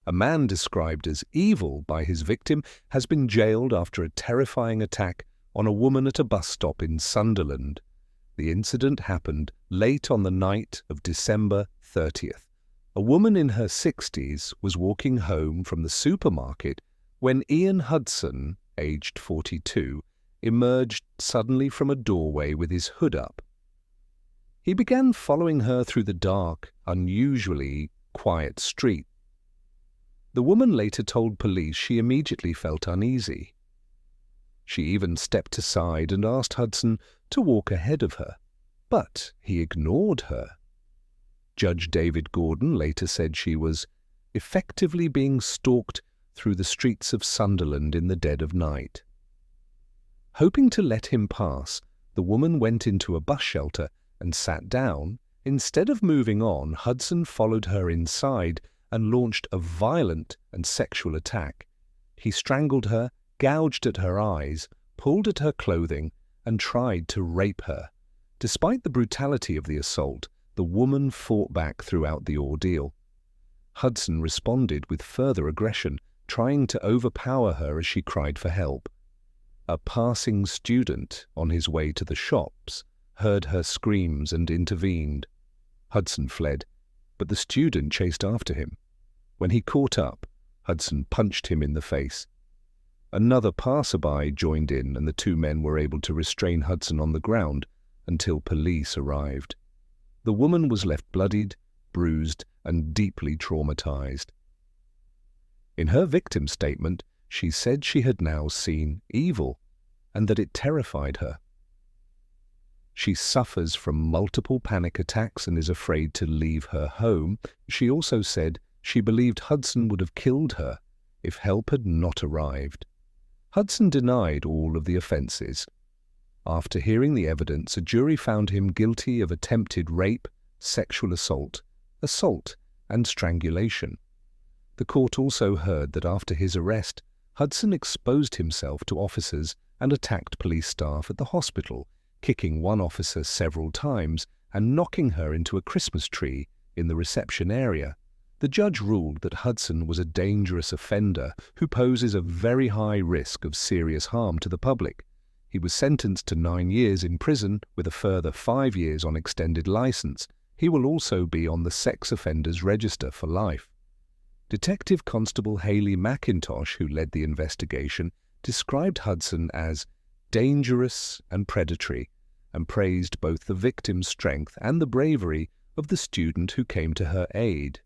A man described as evil by his victim has been jailed after a terrifying attack on a woman at a bus stop in Sunderland. The incident happened late on the night of December 30th. A woman in her 60s was walking home from the supermarket when Ian Hudson, aged 42, emerged suddenly from a doorway with his hood up. He began following her through the dark, unusually quiet street. The woman later told police she immediately felt uneasy. She even stepped aside and asked Hudson to walk ahead of her, but he ignored her. Judge David Gordon later said she was effectively being stalked through the streets of Sunderland in the dead of night. Hoping to let him pass, the woman went into a bus shelter and sat down. Instead of moving on, Hudson followed her inside and launched a violent and sexual attack. He strangled her, gouged at her eyes, pulled at her clothing, and tried to rape her. Despite the brutality of the assault, the woman fought back throughout the ordeal. Hudson responded with further aggression, trying to overpower her as she cried for help. A passing student on his way to the shops heard her screams and intervened. Hudson fled, but the student chased after him. When he caught up, Hudson punched him in the face. Another passerby joined in, and the two men were able to restrain Hudson on the ground until police arrived. The woman was left bloodied, bruised, and deeply traumatized. In her victim statement, she said she had now seen evil and that it terrified her. She suffers from multiple panic attacks and is afraid to leave her home. She also said she believed Hudson would have killed her if help had not arrived. Hudson denied all of the offenses. After hearing the evidence, a jury found him guilty of attempted rape, sexual assault, and strangulation. The court also heard that after his arrest, Hudson exposed himself to officers and attacked police staff at the hospital, kicking one officer several times and knocking her into a Christmas tree in the reception area. The judge ruled that Hudson was a dangerous offender who poses a very high risk of serious harm to the public. He was sentenced to 9 years in prison with a further 5 years on extended license. He will also be on the sex offenders register for life. Detective Constable Haley McIntosh, who led the investigation, described Hudson as dangerous and predatory, and praised both the victim's strength and the bravery of the student who came to her aid.